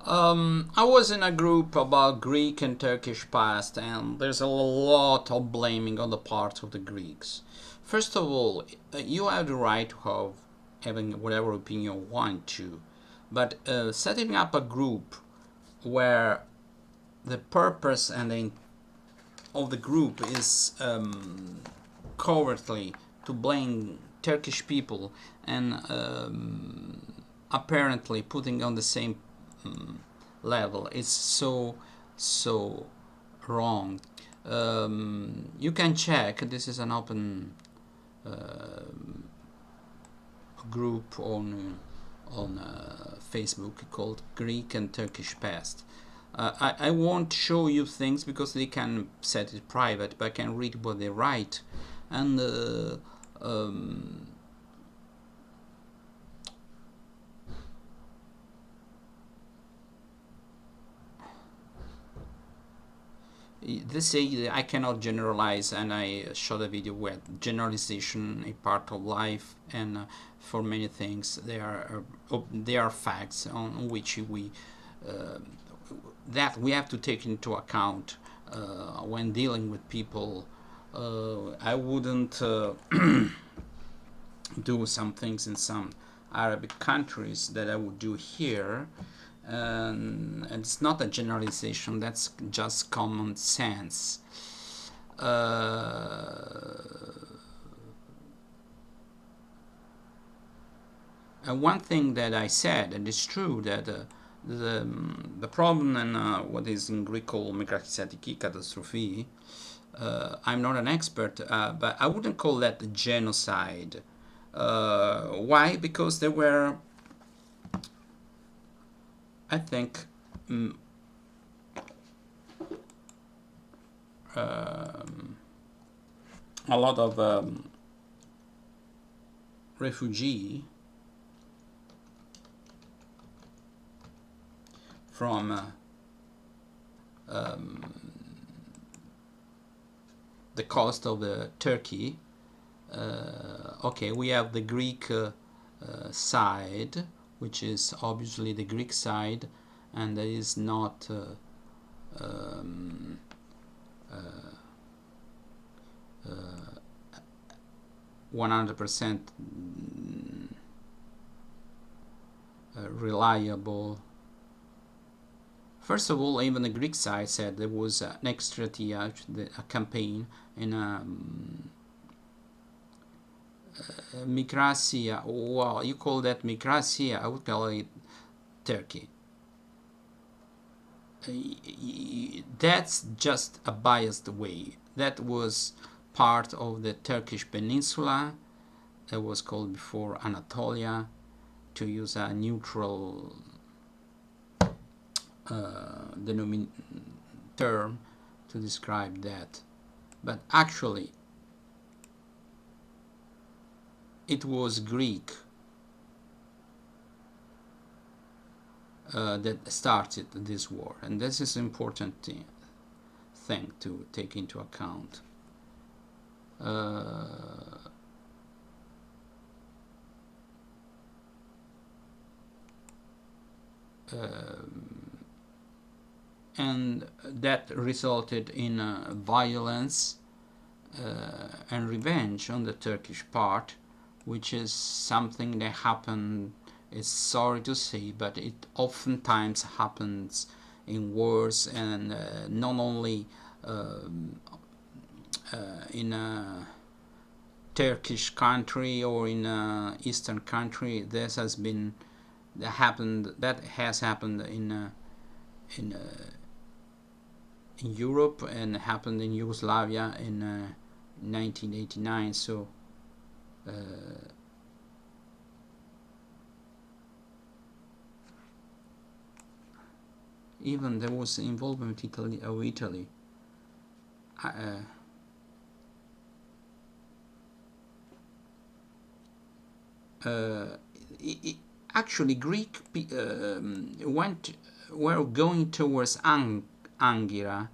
I was in a group about Greek and Turkish past, and there's a lot of blaming on the part of the Greeks. First of all, you have the right to have having whatever opinion you want to, but setting up a group where the purpose and the of the group is covertly to blame Turkish people and apparently putting on the same level is so wrong. You can check. This is an open group on Facebook called Greek and Turkish Past. I won't show you things because they can set it private, but I can read what they write, and they say I cannot generalize, and I shot a video where generalization a part of life, and for many things they are facts on which we that we have to take into account when dealing with people. I wouldn't do some things in some Arabic countries that I would do here. And it's not a generalization, that's just common sense. And one thing that I said, and it's true, that the problem and what is in Greek called mikrakisatiki catastrophe, I'm not an expert, but I wouldn't call that genocide. Why? Because there were, I think, a lot of refugee from the coast of Turkey. Okay, we have the Greek side, which is obviously the Greek side, and that is not 100% reliable. First of all, even the Greek side said there was an extrategia, a campaign in Mikrasia. Well, you call that Mikrasia, I would call it Turkey. That's just a biased way. That was part of the Turkish peninsula that was called before Anatolia, to use a neutral term to describe that. But actually, it was Greek that started this war, and this is an important thing to take into account. And that resulted in violence and revenge on the Turkish part, which is something that happened, it's sorry to say, but it oftentimes happens in wars, and not only in a Turkish country or in a Eastern country. This has been that has happened in Europe, and happened in Yugoslavia in 1989. So even there was involvement of Italy. Actually, Greek were going towards Ankara.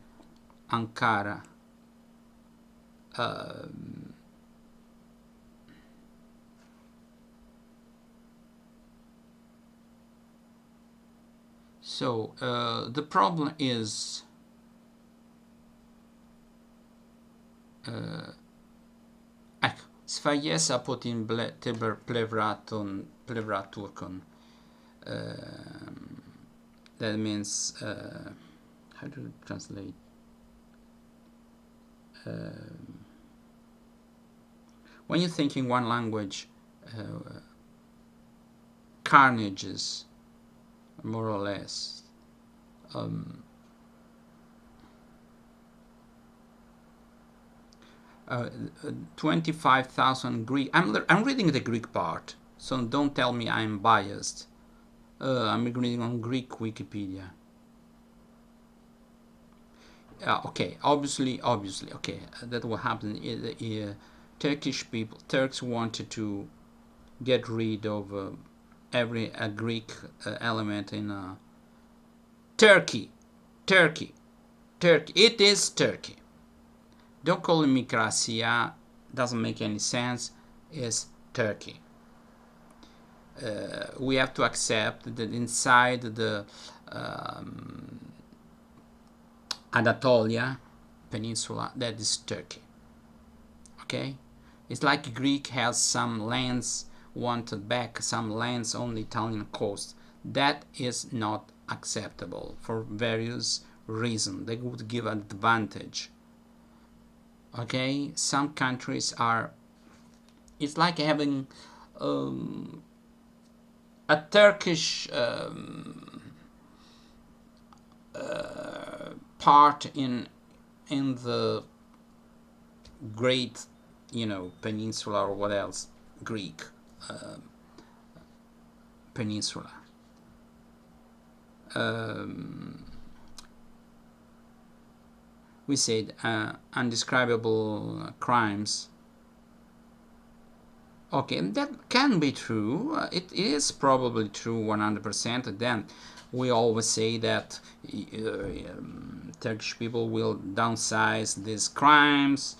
So the problem is Sfajesa apo tin plevraturkon. That means, how do you translate? When you think in one language, carnages, more or less. 25,000 Greek. I'm reading the Greek part, so don't tell me I'm biased. I'm reading on Greek Wikipedia. Okay, obviously, okay, that will happen. Turks wanted to get rid of every Greek element in Turkey. It is Turkey. Don't call it Mikrasia. Doesn't make any sense. It's Turkey. We have to accept that inside the Anatolia Peninsula, that is Turkey. Okay? It's like Greek has some lands wanted back, some lands on the Italian coast. That is not acceptable for various reasons. They would give an advantage. Okay? Some countries are... It's like having a Turkish part in the great, peninsula, or what else, Greek peninsula. We said undescribable crimes. Okay, that can be true. It is probably true 100%. Then we always say that Turkish people will downsize these crimes.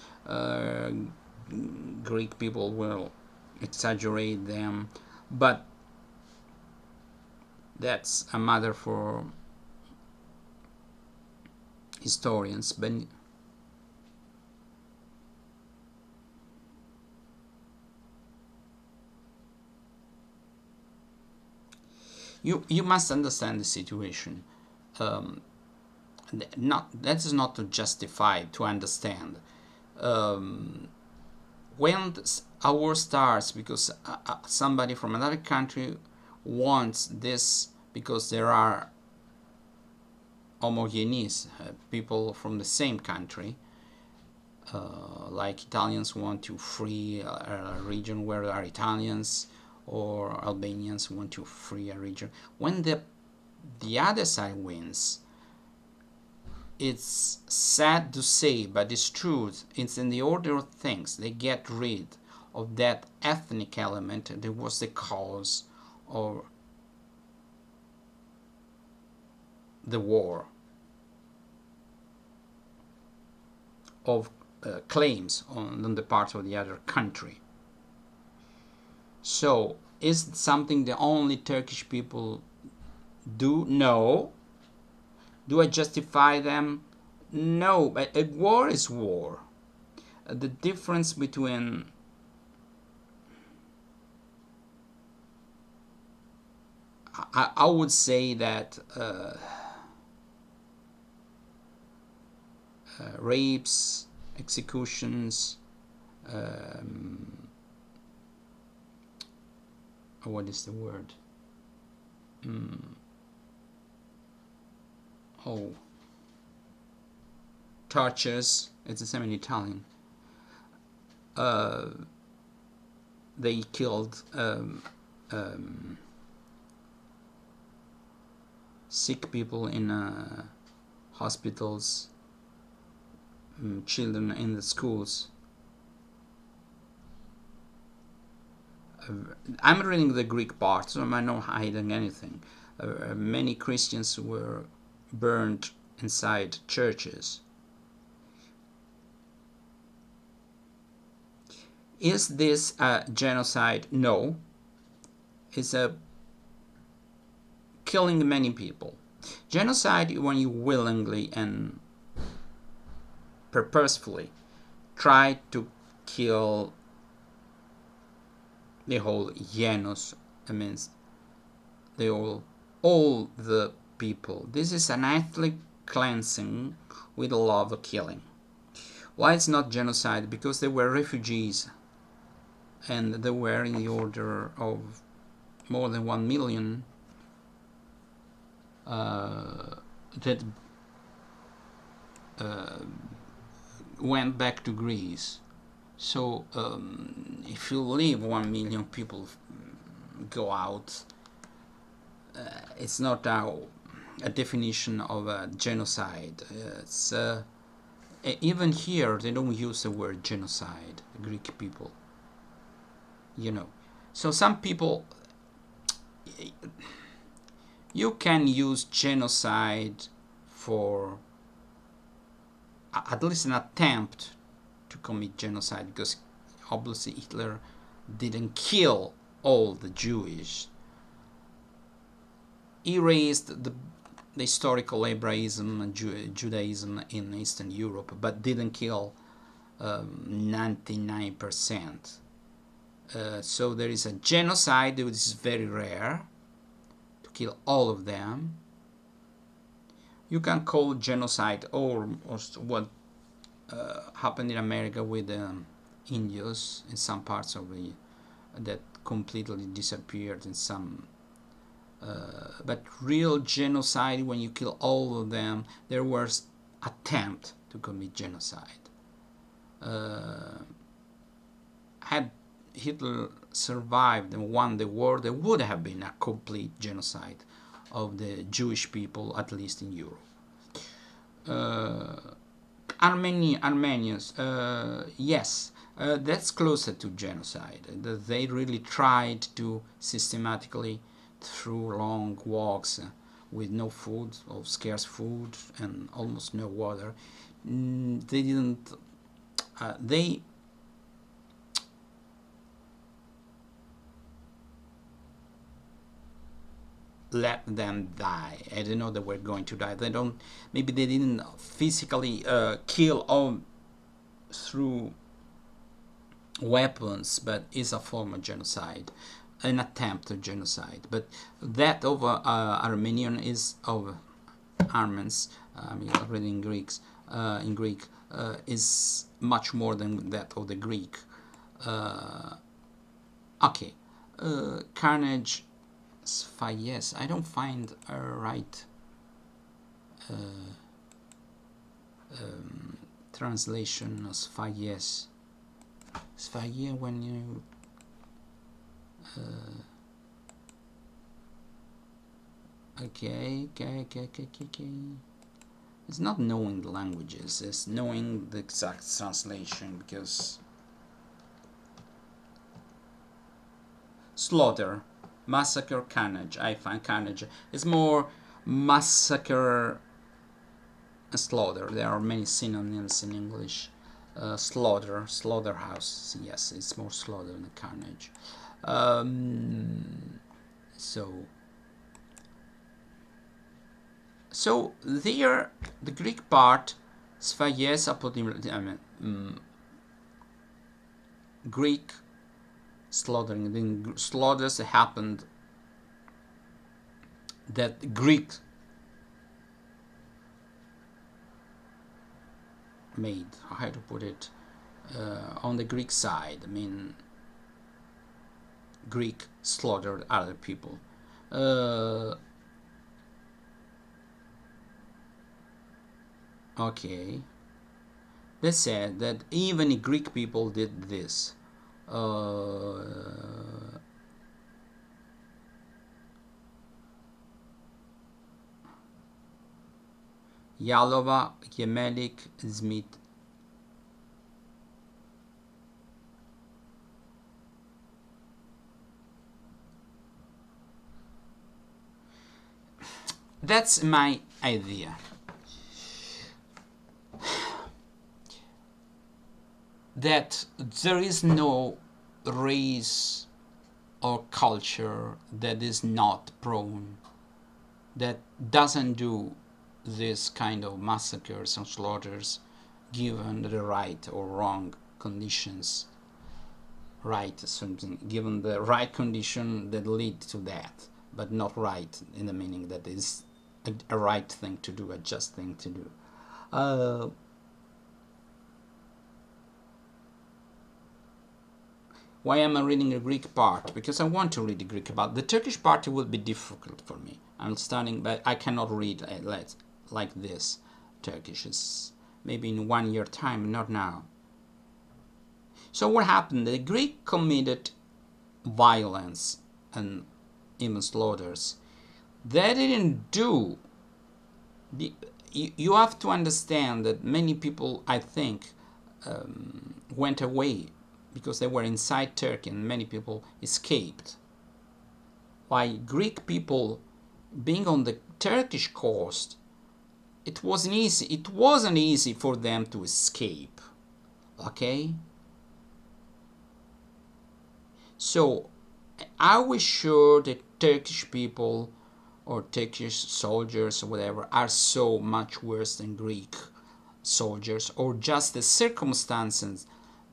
Greek people will exaggerate them. But that's a matter for historians. But you must understand the situation. That is not to justify, to understand. When a war starts because somebody from another country wants this, because there are homogeneous people from the same country, like Italians want to free a region where there are Italians, or Albanians want to free a region. When the other side wins, it's sad to say, but it's true. It's in the order of things. They get rid of that ethnic element that was the cause of the war, of claims on the part of the other country. So, is it something the only Turkish people do? No. Do I justify them? No. But a war is war. The difference between I would say that rapes, executions, what is the word? Tortures. It's the same in Italian. They killed sick people in hospitals, children in the schools. I'm reading the Greek part, so I'm not hiding anything. Many Christians were burned inside churches. Is this a genocide? No. It's a killing many people. Genocide when you willingly and purposefully try to kill the whole genus, I mean all the people. This is an ethnic cleansing with a love of killing. Why it's not genocide? Because they were refugees, and they were in the order of more than 1 million that went back to Greece. So if you leave 1 million people go out, it's not a definition of a genocide. It's even here they don't use the word genocide, Greek people, you know. So some people, you can use genocide for at least an attempt to commit genocide, because obviously Hitler didn't kill all the Jewish. He raised the historical Hebraism and Judaism in Eastern Europe, but didn't kill 99%. So there is a genocide, which is very rare, to kill all of them. You can call genocide almost what happened in America with Indians in some parts of the that completely disappeared in some. But real genocide, when you kill all of them, there was attempt to commit genocide. Had Hitler survived and won the war, there would have been a complete genocide of the Jewish people, at least in Europe. Armenians, yes, that's closer to genocide. They really tried to systematically, through long walks with no food or scarce food and almost no water, they didn't. They let them die. I didn't know they were going to die. They don't. Maybe they didn't physically kill all through weapons, but it's a form of genocide, an attempt at genocide. But that of Armenian is of Armenians. I mean, already in Greek, is much more than that of the Greek. Okay, carnage. Yes, I don't find a right translation as Fayes. Sfaye when you okay. It's not knowing the languages, it's knowing the exact translation, because slaughter, massacre, carnage. I find carnage is more massacre and slaughter. There are many synonyms in English. Slaughter, slaughterhouse. Yes, it's more slaughter than carnage. So there, the Greek part, sphaies Greek slaughtering. Then slaughters happened that Greek made. How to put it? On the Greek side, I mean, Greek slaughtered other people. Okay, they said that even Greek people did this. Yalova, Yemelik, Zmit. That's my idea. That there is no race or culture that is not prone that doesn't do this kind of massacres and slaughters given the right or wrong conditions, right, something given the right condition that lead to that, but not right in the meaning that is a right thing to do, a just thing to do. Why am I reading the Greek part? Because I want to read the Greek part. The Turkish part will be difficult for me. I'm studying, but I cannot read like this. Turkish is maybe in 1 year time, not now. So what happened? The Greek committed violence and even slaughters. They didn't do. You have to understand that many people, I think, went away because they were inside Turkey, and many people escaped. While Greek people being on the Turkish coast, it wasn't easy. It wasn't easy for them to escape. Okay? So I was sure that Turkish people or Turkish soldiers or whatever are so much worse than Greek soldiers, or just the circumstances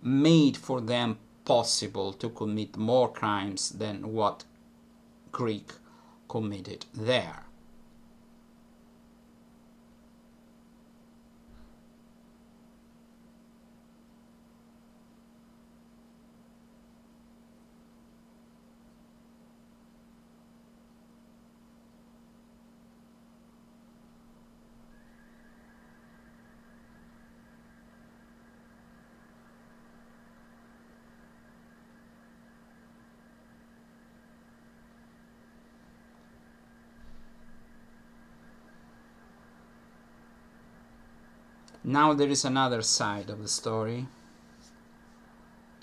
made for them possible to commit more crimes than what Greek committed there. Now there is another side of the story.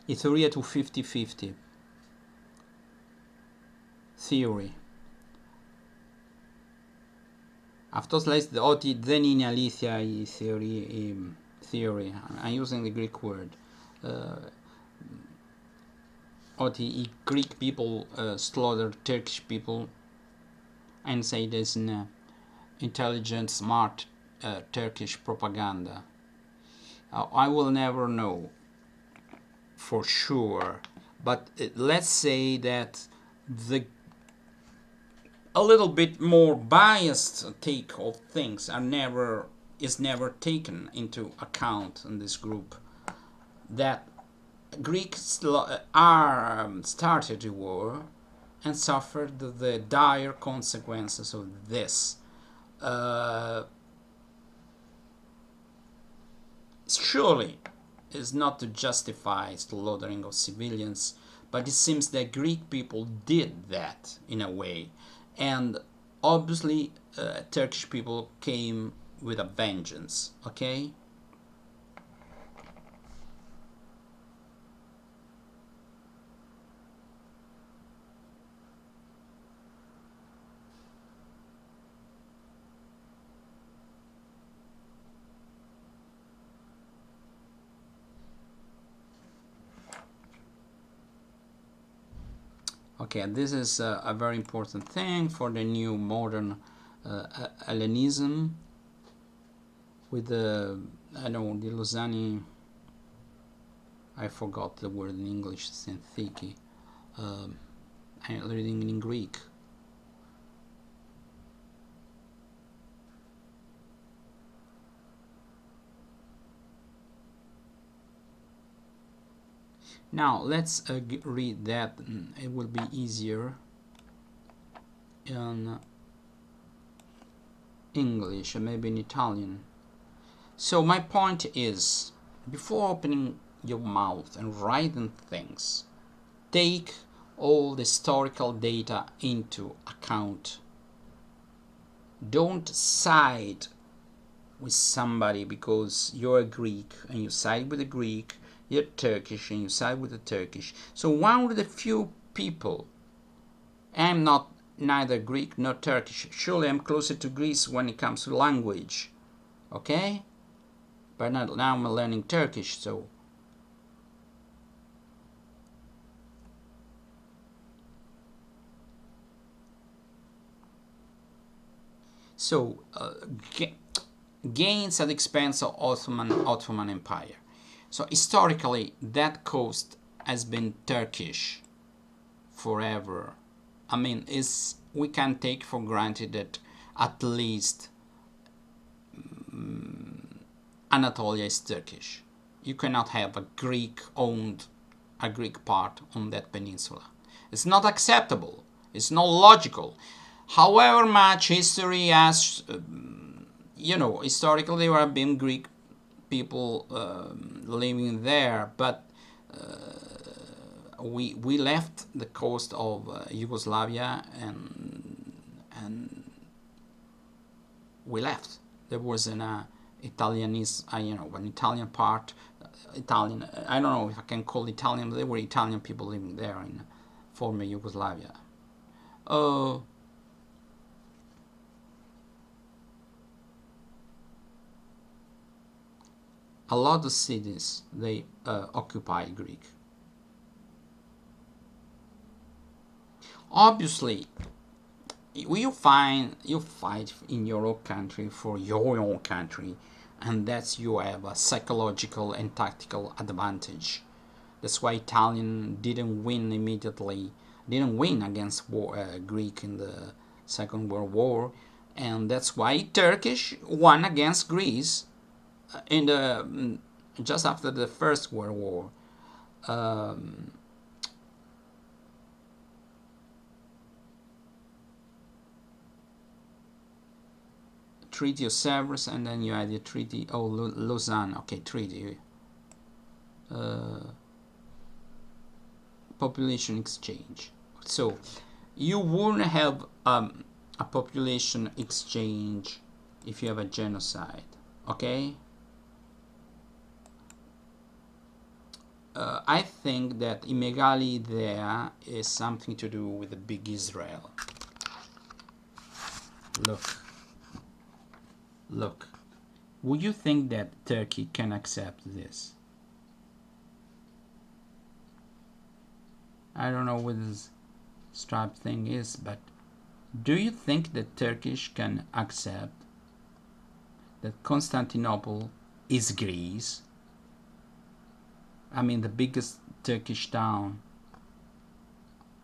Η θεωρία του 50-50 theory. Αυτός λέει ότι δεν είναι αλήθεια η theory. I'm using the Greek word. Ότι οι Greek people slaughtered Turkish people and say there's an intelligent, smart Turkish propaganda. I will never know for sure, but let's say that a little bit more biased take of things is never taken into account in this group. That Greeks started the war and suffered the dire consequences of this. Surely is not to justify slaughtering of civilians, but it seems that Greek people did that in a way, and obviously Turkish people came with a vengeance. Okay. Okay, this is a very important thing for the new modern Hellenism with the, I don't know, the Lausanne, I forgot the word in English, syntheke, I'm reading in Greek. Now let's read that. It will be easier in English and maybe in Italian. So my point is, before opening your mouth and writing things, take all the historical data into account. Don't side with somebody because you're a Greek and you side with a Greek, you're Turkish and you side with the Turkish. So one of the few people, I'm not neither Greek nor Turkish. Surely I'm closer to Greece when it comes to language. Okay? But now I'm learning Turkish, so So gains at the expense of Ottoman Empire. So historically, that coast has been Turkish forever. I mean, we can take for granted that at least Anatolia is Turkish. You cannot have a Greek part on that peninsula. It's not acceptable. It's not logical. However much history has, historically there have been Greek people living there, but we left the coast of Yugoslavia and we left. There was an an Italian part. Italian. I don't know if I can call it Italian, but there were Italian people living there in former Yugoslavia. A lot of cities they occupy Greek. Obviously, you fight in your own country for your own country, and that's you have a psychological and tactical advantage. That's why Italian didn't win against Greek in the Second World War, and that's why Turkish won against Greece in the just after the First World War. Treaty of Sevres, and then you had the Treaty of Lausanne. Okay, treaty. Population exchange. So you wouldn't have a population exchange if you have a genocide. Okay. I think that Imegali there is something to do with the big Israel. Look, would you think that Turkey can accept this? I don't know what this stripe thing is, but do you think that Turkish can accept that Constantinople is Greece? I mean, the biggest Turkish town.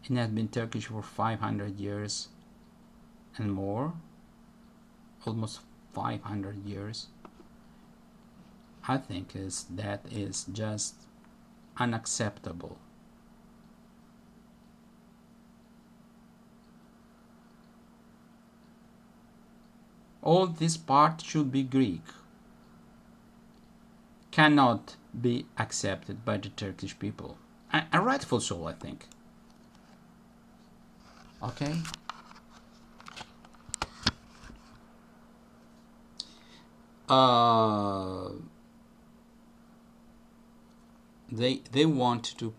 It has been Turkish for 500 years and more, almost 500 years. I think that is just unacceptable. All this part should be Greek. Cannot be accepted by the Turkish people. And rightful so, I think. Okay? They want to,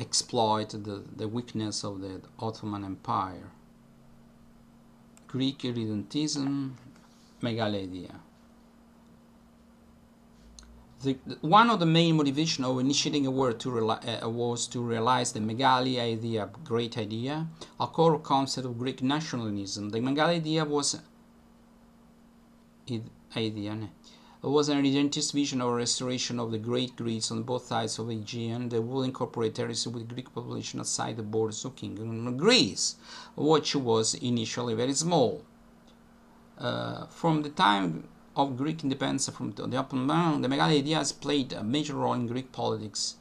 exploit the weakness of the Ottoman Empire. Greek irredentism, megalodia. One of the main motivations of initiating a war was to realize the Megali idea, great idea, a core concept of Greek nationalism. The Megali idea was an irredentist vision of a restoration of the great Greece on both sides of the Aegean. They will incorporate territories with Greek population outside the borders of Kingdom of Greece, which was initially very small. From the time of Greek independence from the Ottoman, the Megali idea has played a major role in Greek politics.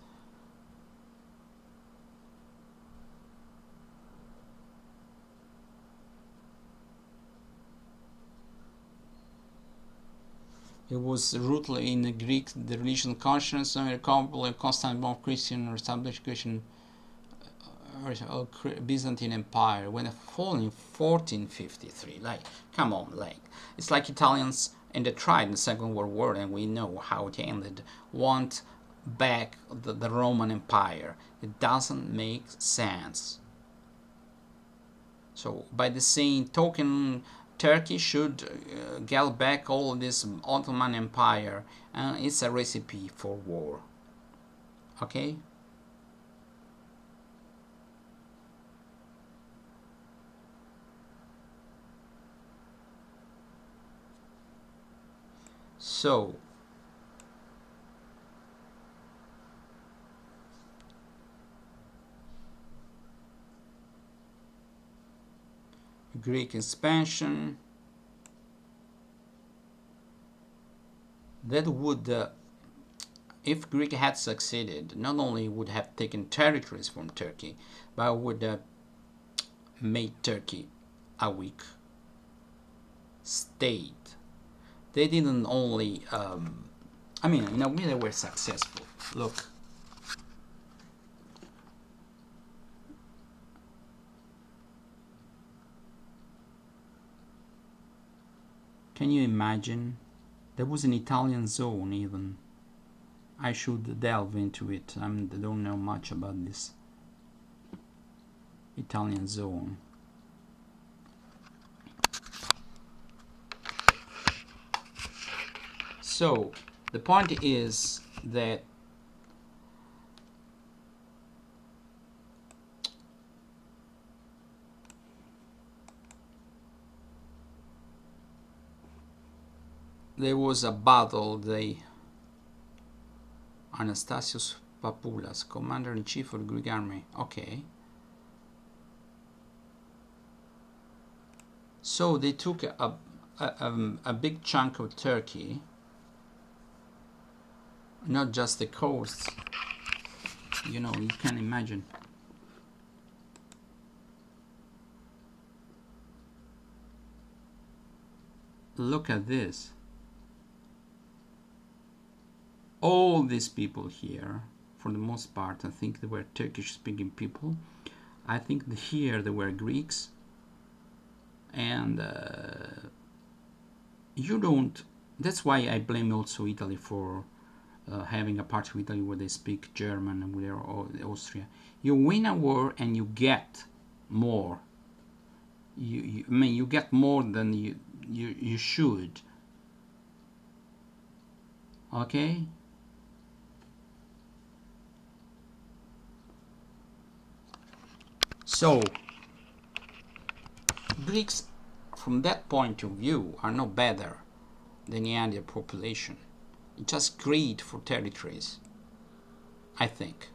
It was rooted in the Greek, the religious conscience, and recoverable and constant of Christian or established Christian Byzantine Empire when it fell in 1453. Like, come on, it's like Italians and they tried in the Second World War, and we know how it ended. Want back the Roman Empire? It doesn't make sense. So, by the same token, Turkey should get back all this Ottoman Empire, and it's a recipe for war. Okay? So Greek expansion, that would, if Greek had succeeded, not only would have taken territories from Turkey, but would have made Turkey a weak state. They didn't only, I mean, in a way they were successful. Look. Can you imagine? There was an Italian zone even. I should delve into it. I don't know much about this Italian zone. So the point is that there was a battle. Anastasios Papoulas, commander-in-chief of the Greek army. Okay. So they took a big chunk of Turkey, not just the coast. You know, you can imagine. Look at this. All these people here, for the most part, I think they were Turkish-speaking people. I think here they were Greeks. And you don't, that's why I blame also Italy for having a part of Italy where they speak German and where Austria. You win a war and you get more. I mean, you get more than you should. Okay? So, Greeks, from that point of view, are no better than the Indian population. It's just greed for territories, I think.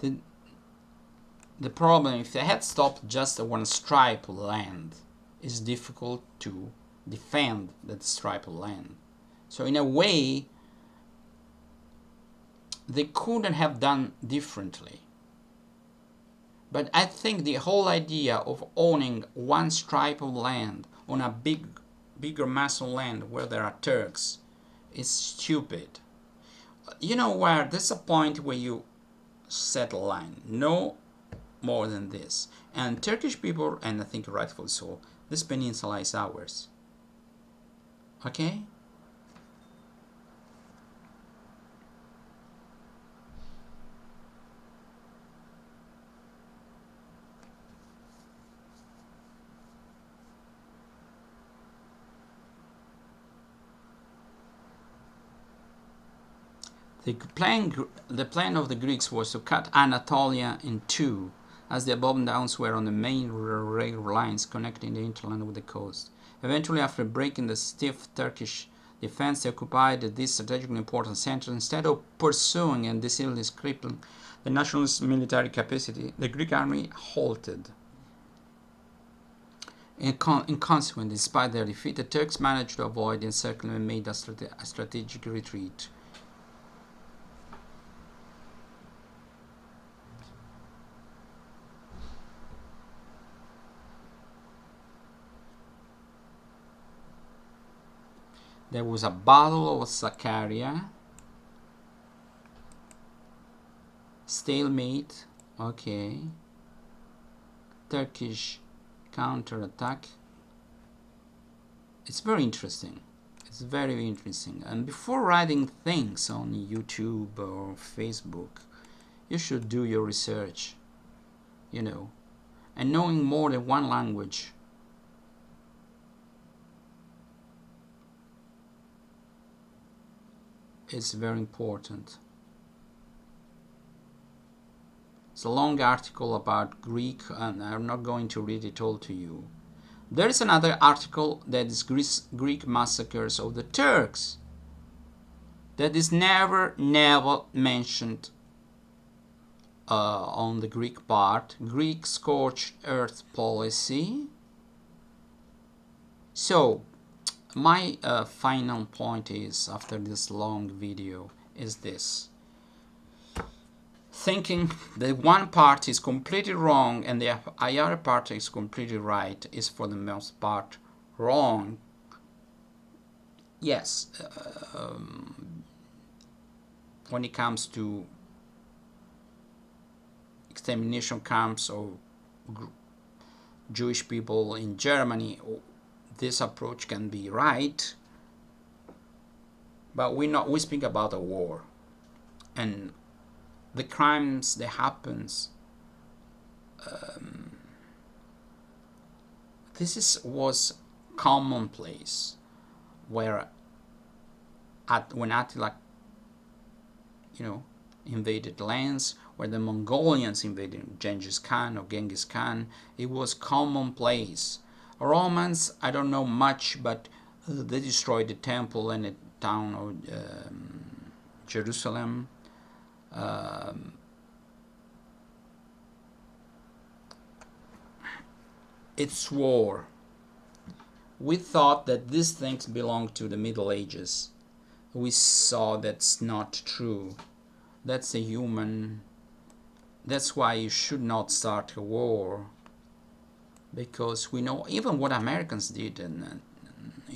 The problem, if they had stopped just one stripe of land, it's difficult to defend that stripe of land. So in a way, they couldn't have done differently. But I think the whole idea of owning one stripe of land on a bigger mass of land where there are Turks is stupid. You know where there's a point where you set a line. No more than this. And Turkish people, and I think rightfully so, this peninsula is ours. Okay? The plan of the Greeks was to cut Anatolia in two, as the above towns were on the main rail lines connecting the hinterland with the coast. Eventually, after breaking the stiff Turkish defense, they occupied this strategically important center. Instead of pursuing and decisively crippling the nationalist military capacity, the Greek army halted. In consequence, despite their defeat, the Turks managed to avoid the encirclement and made a strategic retreat. There was a battle of Sakarya. Stalemate. Okay. Turkish counterattack. It's very interesting. It's very interesting. And before writing things on YouTube or Facebook, you should do your research. You know. And knowing more than one language is very important. It's a long article about Greek, and I'm not going to read it all to you. There is another article that is Greek massacres of the Turks. That is never mentioned on the Greek part. Greek scorched earth policy. So, my final point is, after this long video, is this. Thinking that one part is completely wrong and the other part is completely right is for the most part wrong. Yes, when it comes to extermination camps or Jewish people in Germany, this approach can be right, but we speak about a war and the crimes that happens. Was commonplace, where when Attila, invaded lands, where the Mongolians invaded Genghis Khan, it was commonplace. Romans, I don't know much, but they destroyed the temple and the town of Jerusalem. It's war. We thought that these things belonged to the Middle Ages. We saw that's not true. That's a human. That's why you should not start a war. Because we know even what Americans did in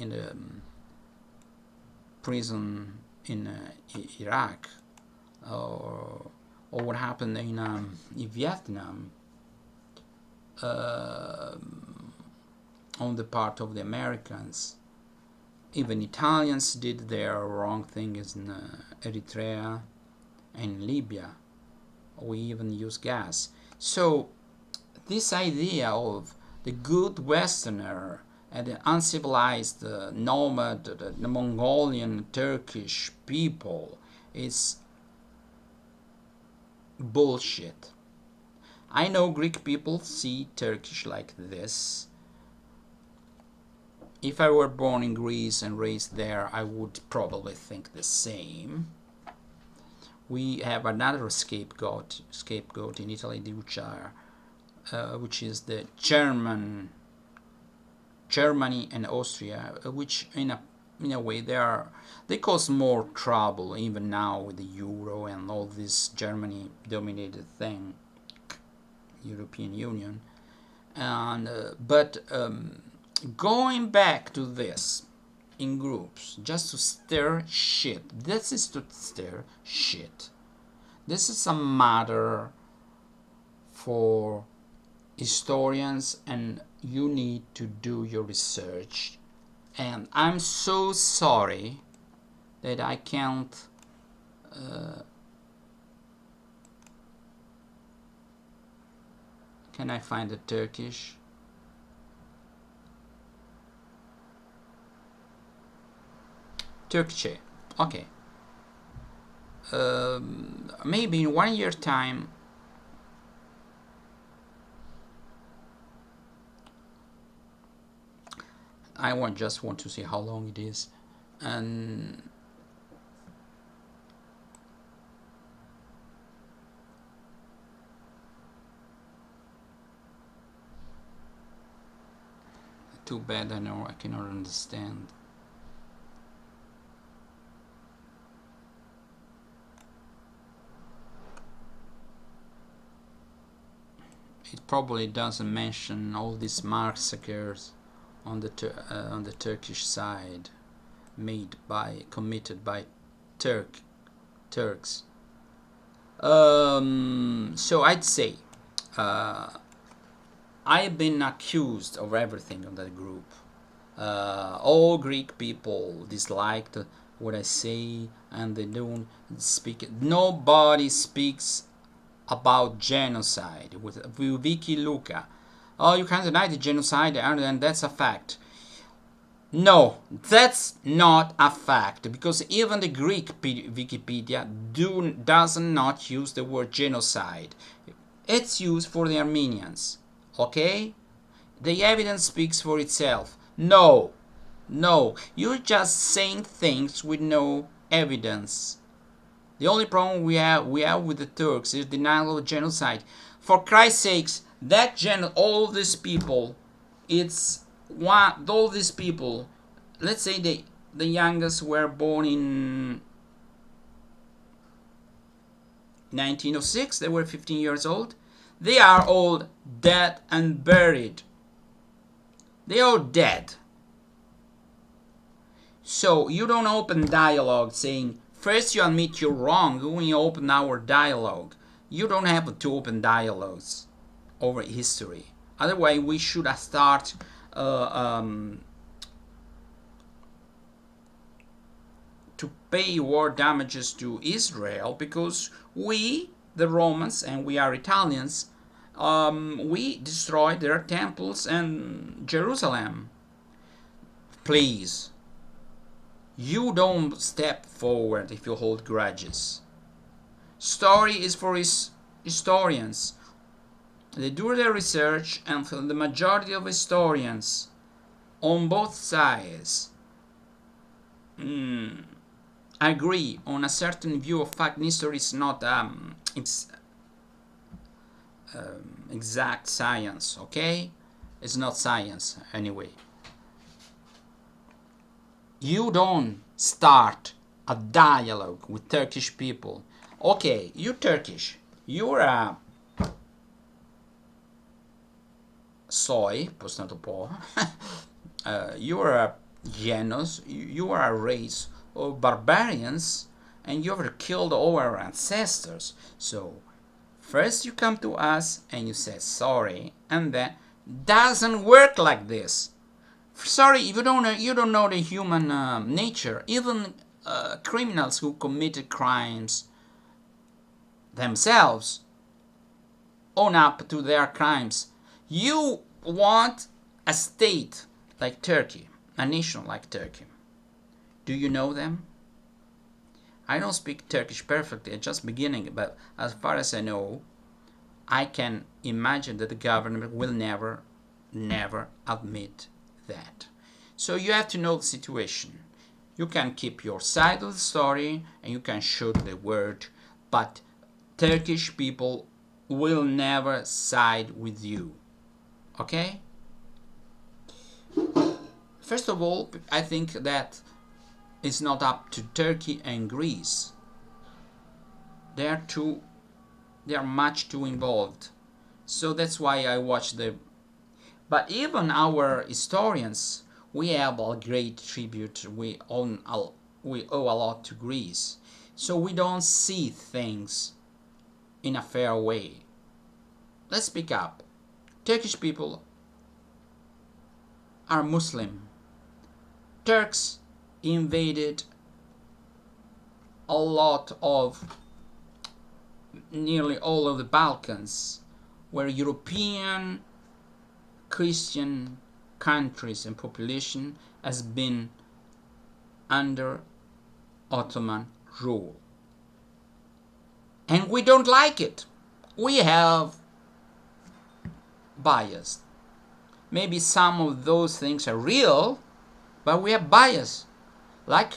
the prison in Iraq, or what happened in Vietnam, on the part of the Americans. Even Italians did their wrong things in Eritrea and Libya. We even use gas. So this idea of the good Westerner and the uncivilized nomad, the Mongolian Turkish people is bullshit. I know Greek people see Turkish like this. If I were born in Greece and raised there, I would probably think the same. We have another scapegoat in Italy, which is the Germany and Austria, which in a way they cause more trouble even now with the euro and all this Germany-dominated thing, European Union, and going back to this in groups just to stir shit. This is to stir shit. This is a matter for historians, and you need to do your research. And I'm so sorry that I can't can I find the Turkish? Turkish, okay. Maybe in 1 year time I just want to see how long it is, and too bad I cannot understand. It probably doesn't mention all these massacres on the Turkish side, committed by Turks. So I'd say I've been accused of everything on that group. All Greek people disliked what I say, and they don't speak. Nobody speaks about genocide with Vicky Luca. Oh, you can't deny the genocide, and that's a fact. No, that's not a fact, because even the Greek Wikipedia does not use the word genocide. It's used for the Armenians, okay? The evidence speaks for itself. No, no, you're just saying things with no evidence. The only problem we have with the Turks is denial of genocide. For Christ's sakes, all these people, all these people. Let's say the youngest were born in 1906. They were 15 years old. They are all dead and buried. They are dead. So you don't open dialogue saying, first you admit you're wrong when you open our dialogue. You don't have to open dialogues over history. Otherwise, we should start to pay war damages to Israel because we, the Romans, and we are Italians, we destroyed their temples and Jerusalem. Please, you don't step forward if you hold grudges. Story is for historians. They do their research, and for the majority of historians on both sides agree on a certain view of fact. History is not exact science, okay? It's not science anyway. You don't start a dialogue with Turkish people. Okay, you Turkish, you're a posto po. You are a genus, you are a race of barbarians, and you have killed all our ancestors. So first you come to us and you say sorry, and then doesn't work like this. Sorry, if you don't know the human nature. Even criminals who committed crimes themselves own up to their crimes. You want a state like Turkey, a nation like Turkey. Do you know them? I don't speak Turkish perfectly, I'm just beginning, but as far as I know, I can imagine that the government will never admit that. So you have to know the situation. You can keep your side of the story and you can show the word, but Turkish people will never side with you. Okay? First of all, I think that it's not up to Turkey and Greece. They are much too involved. So that's why I watch the. But even our historians, we have a great tribute. We owe a lot to Greece. So we don't see things in a fair way. Let's speak up. Turkish people are Muslim. Turks invaded a lot of nearly all of the Balkans, where European Christian countries and population has been under Ottoman rule. And we don't like it. We have bias. Maybe some of those things are real, but we have bias. Like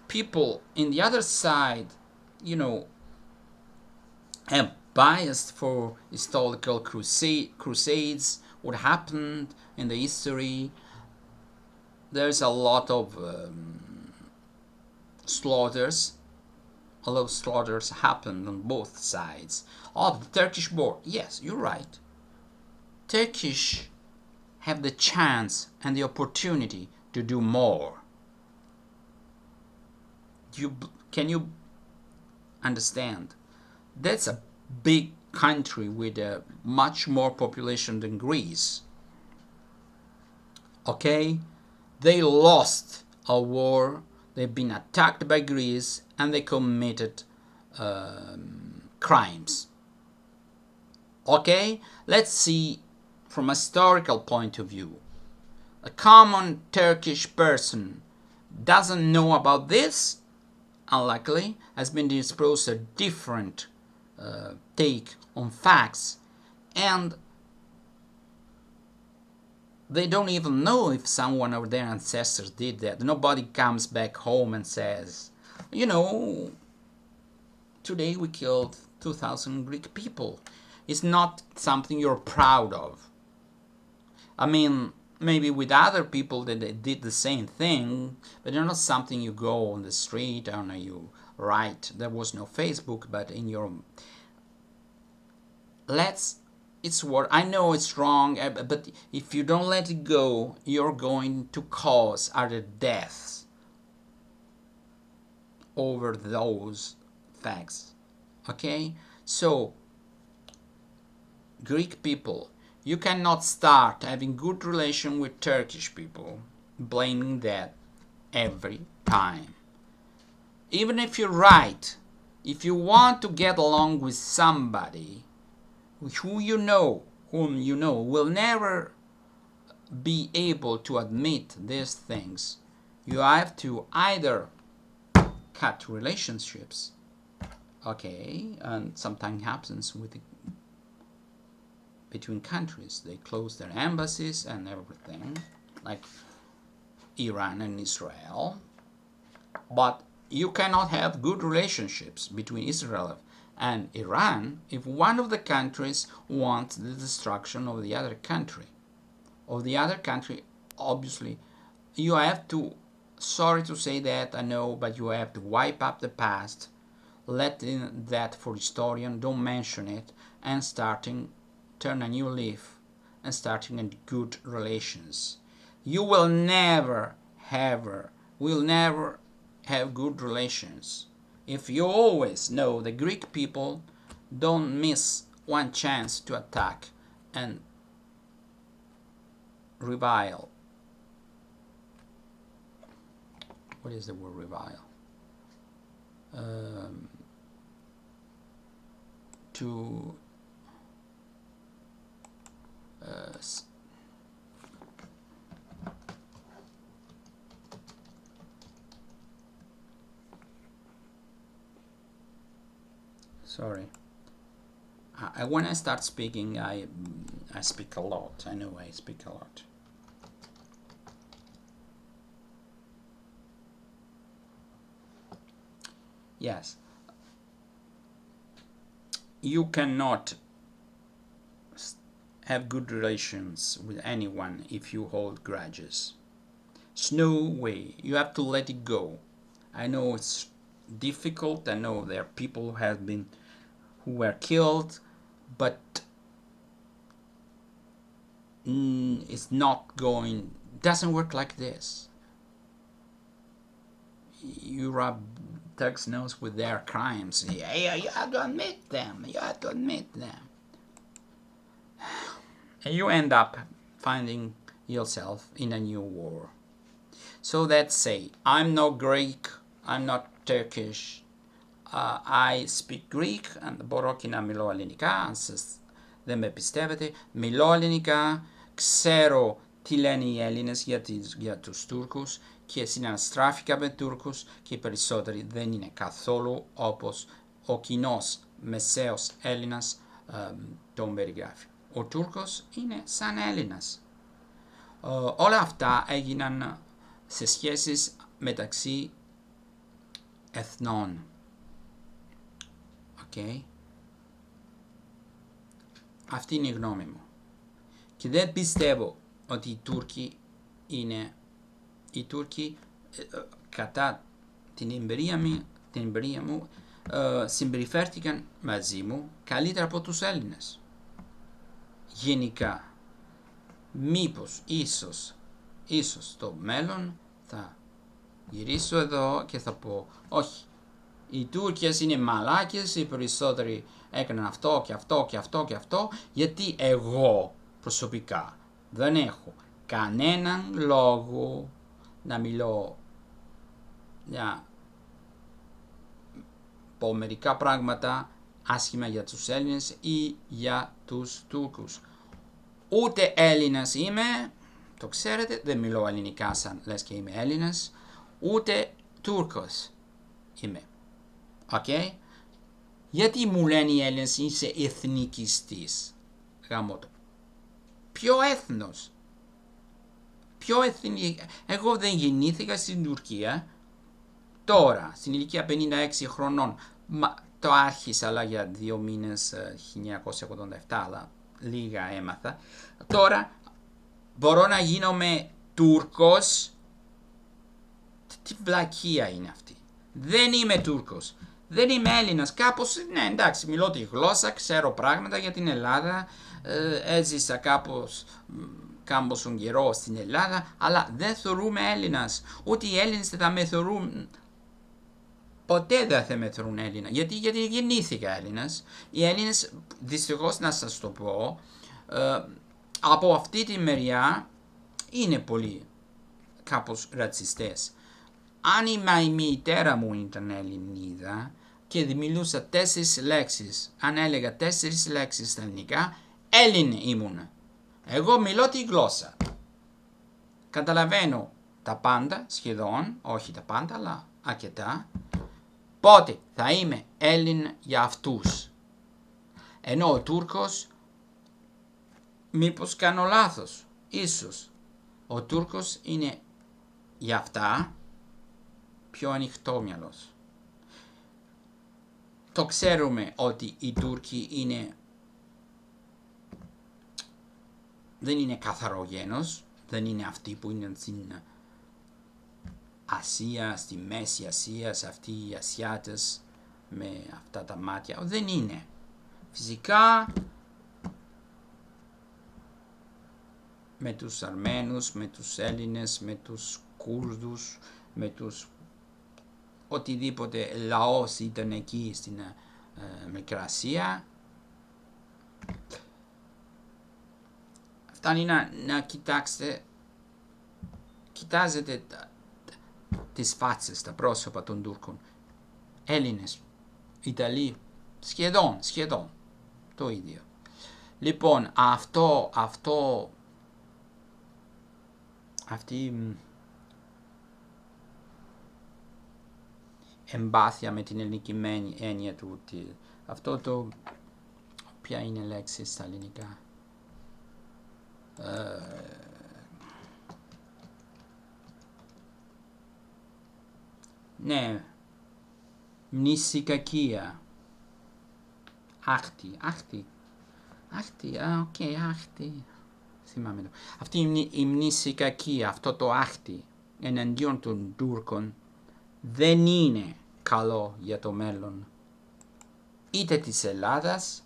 people in the other side, have bias for historical crusades, what happened in the history. There's a lot of slaughters. A lot of slaughters happened on both sides. The Turkish border. Yes, you're right. Turkish have the chance and the opportunity to do more. Can you understand? That's a big country with a much more population than Greece. Okay? They lost a war. They've been attacked by Greece and they committed crimes. Okay? Let's see from a historical point of view. A common Turkish person doesn't know about this, unluckily, has been exposed to a different take on facts, and They don't even know if someone of their ancestors did that. Nobody comes back home and says, you know, today we killed 2,000 Greek people. It's not something you're proud of. I mean, maybe with other people that they did the same thing, but it's not something you go on the street and you write. There was no Facebook, but in your... It's what I know it's wrong, but if you don't let it go, you're going to cause other deaths over those facts. Okay? So, Greek people, you cannot start having good relation with Turkish people, blaming that every time. Even if you're right, if you want to get along with somebody whom you know will never be able to admit these things, you have to either cut relationships, okay, and sometimes happens with between countries. They close their embassies and everything, like Iran and Israel. But you cannot have good relationships between Israel and Iran if one of the countries wants the destruction of the other country. Obviously, you have to, sorry to say that, I know, but you have to wipe up the past, let in that for historian, don't mention it, and turn a new leaf and starting in good relations. You will never have good relations if you always know the Greek people don't miss one chance to attack and revile. What is the word revile? To sorry. When I start speaking, I speak a lot. I know I speak a lot. Yes. You cannot have good relations with anyone if you hold grudges. There's no way. You have to let it go. I know it's difficult. I know there are people who were killed, but it's not going. Doesn't work like this. You rub Turks' nose with their crimes. Yeah, you have to admit them. You have to admit them. And you end up finding yourself in a new war. So let's say, I'm not Greek, I'm not Turkish, I speak Greek and μπορώ και να μιλώ ελληνικά, αν δεν με πιστεύετε, μιλώ ελληνικά, ξέρω τι λένε οι Έλληνες για τους Τούρκους και συναναστράφηκα με Τούρκους και οι περισσότεροι δεν είναι καθόλου όπως ο κοινός μεσαίος Έλληνας τον περιγράφει. Ο Τούρκος είναι σαν Έλληνας. Όλα αυτά έγιναν σε σχέσεις μεταξύ εθνών. Okay. Αυτή είναι η γνώμη μου. Και δεν πιστεύω ότι οι Τούρκοι κατά την εμπειρία μου συμπεριφέρθηκαν μαζί μου καλύτερα από τους Έλληνες. Γενικά. Μήπως, ίσως στο μέλλον θα γυρίσω εδώ και θα πω όχι, οι Τούρκες είναι μαλάκες, οι περισσότεροι έκαναν αυτό και αυτό και αυτό και αυτό, γιατί εγώ προσωπικά δεν έχω κανέναν λόγο να μιλώ, να πω μερικά πράγματα άσχημα για τους Έλληνες ή για τους Τούρκους. Ούτε Έλληνας είμαι, το ξέρετε, δεν μιλώ ελληνικά σαν λες και είμαι Έλληνας, ούτε Τούρκος είμαι. Okay? Γιατί μου λένε οι Έλληνες είσαι εθνικιστής? Γαμώτο. Ποιο έθνος? πιο εθνική. Εγώ δεν γεννήθηκα στην Τουρκία. Τώρα, στην ηλικία 56 χρονών, το άρχισα αλλά για 2 μήνες 1987, αλλά λίγα έμαθα. Τώρα μπορώ να γίνομαι Τούρκος. Τι βλακεία είναι αυτή. Δεν είμαι Τούρκος. Δεν είμαι Έλληνας. Κάπως, ναι, εντάξει, μιλώ τη γλώσσα, ξέρω πράγματα για την Ελλάδα. Έζησα κάμποσον καιρό στην Ελλάδα, αλλά δεν θεωρούμε Έλληνας. Ούτε οι Έλληνες θα με θεωρούν. Ποτέ δεν θα με θεωρούν Έλληνα. Γιατί γεννήθηκα Έλληνας. Οι Έλληνες, δυστυχώς να σας το πω, από αυτή τη μεριά είναι πολύ κάπως ρατσιστές. Αν η μητέρα μου ήταν Ελληνίδα και μιλούσα 4 λέξεις, αν έλεγα 4 λέξεις στα ελληνικά, Έλλην ήμουν. Εγώ μιλώ τη γλώσσα. Καταλαβαίνω τα πάντα, σχεδόν, όχι τα πάντα, αλλά αρκετά. Πότε θα είμαι Έλλην για αυτούς. Ενώ ο Τούρκος, μήπως κάνω λάθος, ίσως. Ο Τούρκος είναι για αυτά πιο ανοιχτόμυαλος. Το ξέρουμε ότι οι Τούρκοι δεν είναι καθαρό γένος, δεν είναι αυτοί που είναι στην Ασία, στη Μέση Ασία, σε αυτοί οι Ασιάτες με αυτά τα μάτια. Δεν είναι. Φυσικά με τους Αρμένους, με τους Έλληνες, με τους Κούρδους, με τους οτιδήποτε λαός ήταν εκεί στην Μικρασία. Φτάνει να κοιτάζετε τις φάτσες, τα πρόσωπα των Τούρκων. Έλληνες, Ιταλοί, σχεδόν το ίδιο. Λοιπόν, αυτή εμπάθεια με την ελληνική έννοια του, αυτό το, ποια είναι λέξη στα ελληνικά, ναι, μνησικακία, άχτη, θυμάμαι το. Αυτή η μνησικακία, αυτό το άχτη εναντίον των Τούρκων δεν είναι καλό για το μέλλον, είτε της Ελλάδας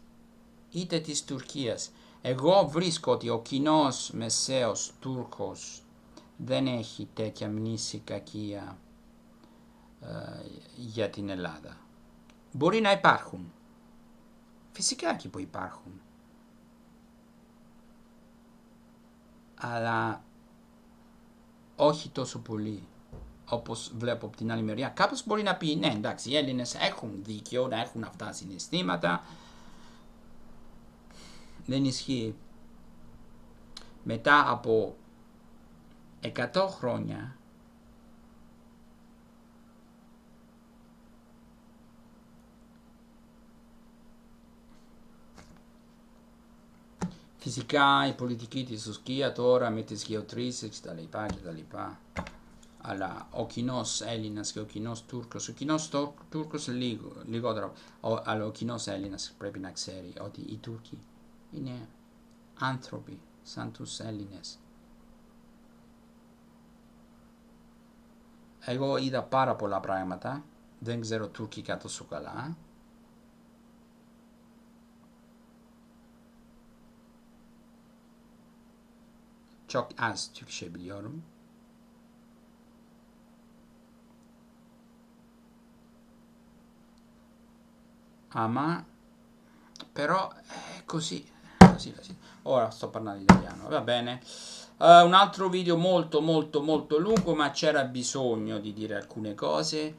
είτε της Τουρκίας. Εγώ βρίσκω ότι ο κοινός μεσαίος Τούρκος δεν έχει τέτοια μνησικακία για την Ελλάδα. Μπορεί να υπάρχουν, φυσικά και που υπάρχουν, αλλά όχι τόσο πολύ όπως βλέπω από την άλλη μεριά. Κάποιος μπορεί να πει, ναι, εντάξει, οι Έλληνες έχουν δίκιο να έχουν αυτά συναισθήματα. Δεν ισχύει. Μετά από 100 χρόνια φυσικά η πολιτική της Τουρκία τώρα με τις γεωτρήσεις κτλ. Αλλά ο κοινός Έλληνας και ο κοινός Τούρκος λιγότερο, αλλά ο κοινός Έλληνας πρέπει να ξέρει ότι οι Τούρκοι είναι άνθρωποι σαν τους Έλληνες. Εγώ είδα πάρα πολλά πράγματα, δεν ξέρω τουρκικά τόσο καλά. Çok az Türkçe biliyorum. Ama però così. Ora sto parlando italiano, va bene. Un altro video molto lungo, ma c'era bisogno di dire alcune cose.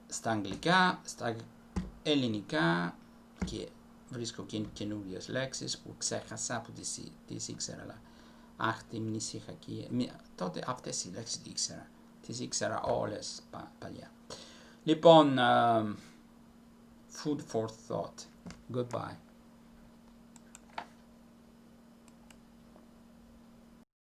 Στα αγγλικά, στα ελληνικά και βρίσκω καινούριες λέξεις που ξέχασα, που τις ήξερα, αλλά άχτη, μνησικακία, τότε αυτές οι λέξεις τις ήξερα όλες παλιά. Λοιπόν, food for thought. Goodbye.